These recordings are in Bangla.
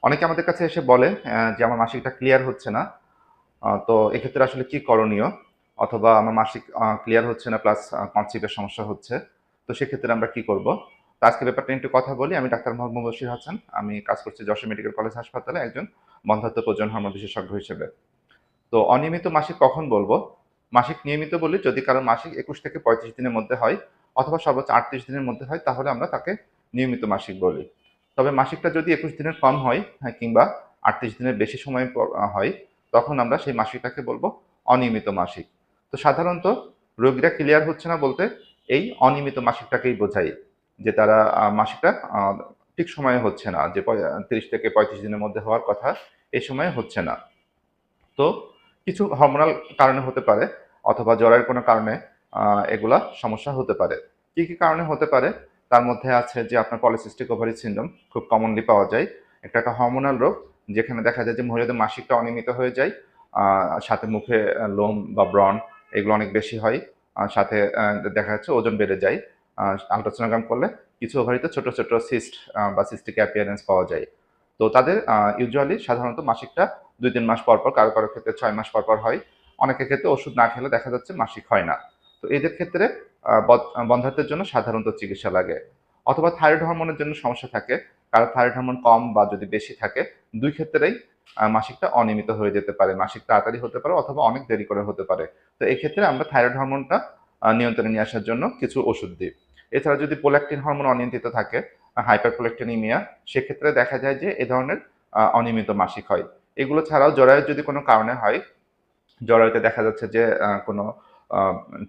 অনেকে আমাদের কাছে এসে বলে যে আমার মাসিকটা ক্লিয়ার হচ্ছে না। তো এক্ষেত্রে আসলে কি করণীয়? অথবা আমার মাসিক ক্লিয়ার হচ্ছে না প্লাস কনসিভের সমস্যা হচ্ছে। তো সেক্ষেত্রে আমরা কি করব? তো আজকে ব্যাপারটা নিয়ে একটু কথা বলি। আমি ডাক্তার মোহাম্মদ বশির হাসান। আমি কাজ করছি যশোর মেডিকেল কলেজ হাসপাতালে একজন বন্ধ্যাত্ব প্রজনন হরমোন বিশেষজ্ঞ হিসেবে। তো অনিয়মিত মাসিক কখন বলবো? মাসিক নিয়মিত বলি যদি কারো মাসিক ২১ থেকে ৩৫ দিনের মধ্যে হয় অথবা সর্বোচ্চ ৩৮ দিনের মধ্যে হয় তাহলে আমরা তাকে নিয়মিত মাসিক বলি। তবে মাসিকটা যদি ২১ দিনের কম হয়, হ্যাঁ, কিংবা ৩৮ দিনের বেশি সময় হয়, তখন আমরা সেই মাসিকটাকে বলবো অনিয়মিত মাসিক। তো সাধারণত রোগীরা ক্লিয়ার হচ্ছে না বলতে এই অনিয়মিত মাসিকটাকেই বোঝায় যে তারা মাসিকটা ঠিক সময়ে হচ্ছে না, যে ৩০ থেকে ৩৫ দিনের মধ্যে হওয়ার কথা এই সময়ে হচ্ছে না। তো কিছু হরমোনাল কারণে হতে পারে অথবা জ্বরের কোনো কারণে এগুলা সমস্যা হতে পারে। কি কি কারণে হতে পারে? তার মধ্যে আছে যে আপনার পলিসিস্টিক ওভারি সিনড্রোম খুব কমনলি পাওয়া যায়। একটা হরমোনাল রোগ যেখানে দেখা যায় যে মহিলাদের মাসিকটা অনিয়মিত হয়ে যায়। সাথে মুখে লোম বা ব্রণ এগুলো অনেক বেশি হয়। সাথে দেখা যাচ্ছে ওজন বেড়ে যায়। আল্ট্রাসোনোগ্রাম করলে কিছু ওভারিতে ছোট ছোট সিস্ট বা সিস্টিক অ্যাপিয়ারেন্স পাওয়া যায়। তো তাদের ইউজুয়ালি সাধারণত মাসিকটা ২-৩ মাস পর, পর, কারো ক্ষেত্রে ৬ মাস পর, পর হয়। অনেকের ক্ষেত্রে ওষুধ না খেলে দেখা যাচ্ছে মাসিক হয় না। তো এদের ক্ষেত্রে আ বদ বন্ধ্যাত্বের জন্য সাধারণত চিকিৎসা লাগে। অথবা থাইরয়েড হরমোনের জন্য সমস্যা থাকে। কারো থাইরয়েড হরমোন কম বা যদি বেশি থাকে, ২ ক্ষেত্রেই মাসিকটা অনিয়মিত হয়ে যেতে পারে। মাসিক তাড়াতাড়ি হতে পারে অথবা অনেক দেরি করে হতে পারে। তো এক্ষেত্রে আমরা থাইরয়েড হরমোনটা নিয়ন্ত্রণে নিয়ে আসার জন্য কিছু ওষুধ দিই। এছাড়া যদি প্রোল্যাক্টিন হরমোন অনিয়ন্ত্রিত থাকে, হাইপারপ্রোল্যাক্টিনিমিয়া, সেক্ষেত্রে দেখা যায় যে এ ধরনের অনিয়মিত মাসিক হয়। এগুলো ছাড়াও জরায়ু যদি কোনো কারণে হয়, জরায়ুতে দেখা যাচ্ছে যে কোনো আ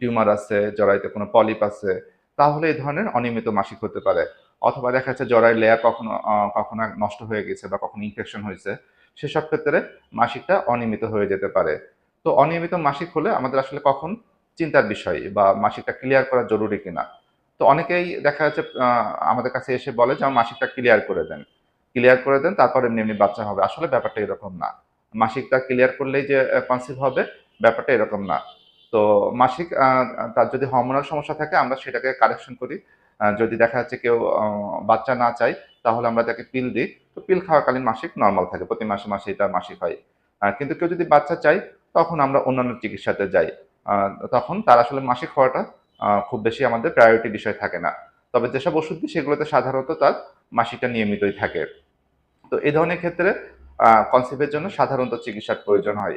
টিউমার আছে, জরায়ুতে কোনো পলিপ আছে, তাহলে এই ধরনের অনিয়মিত মাসিক হতে পারে। অথবা দেখা যাচ্ছে জরায়ুর লেয়ার কখনো নষ্ট হয়ে গেছে বা কখনো ইনফেকশন হয়েছে। সেসব ক্ষেত্রে মাসিকটা অনিয়মিত হয়ে যেতে পারে। তো অনিয়মিত মাসিক হলে আমাদের আসলে কখন চিন্তার বিষয় বা মাসিকটা ক্লিয়ার করা জরুরি কিনা? তো অনেকেই দেখা যাচ্ছে আমাদের কাছে এসে বলে যে, "আমার মাসিকটা ক্লিয়ার করে দেন। ক্লিয়ার করে দেন, তারপর এমনি, এমনি বাচ্চা হবে।" আসলে ব্যাপারটা এরকম না। মাসিকটা ক্লিয়ার করলেই যে কনসিভ হবে, ব্যাপারটা এরকম না। তো মাসিক তার যদি হরমোনাল সমস্যা থাকে আমরা সেটাকে কারেকশন করি। যদি দেখা যাচ্ছে কেউ বাচ্চা না চায় তাহলে আমরা তাকে পিল দিই। তো পিল খাওয়াকালীন মাসিক নরমাল থাকে। প্রতি মাসে, মাসেই তার মাসিক হয়। কিন্তু কেউ যদি বাচ্চা চায় তখন আমরা অন্যান্য চিকিৎসাতে যাই। আ তখন তার আসলে মাসিক হওয়াটা খুব বেশি আমাদের প্রায়োরিটি বিষয় থাকে না। তবে যেসব ওষুধ দিই সেগুলোতে সাধারণত তার মাসিকটা নিয়মিতই থাকে। তো এই ধরনের ক্ষেত্রে কনসিভ এর জন্য সাধারণত চিকিৎসার প্রয়োজন হয়।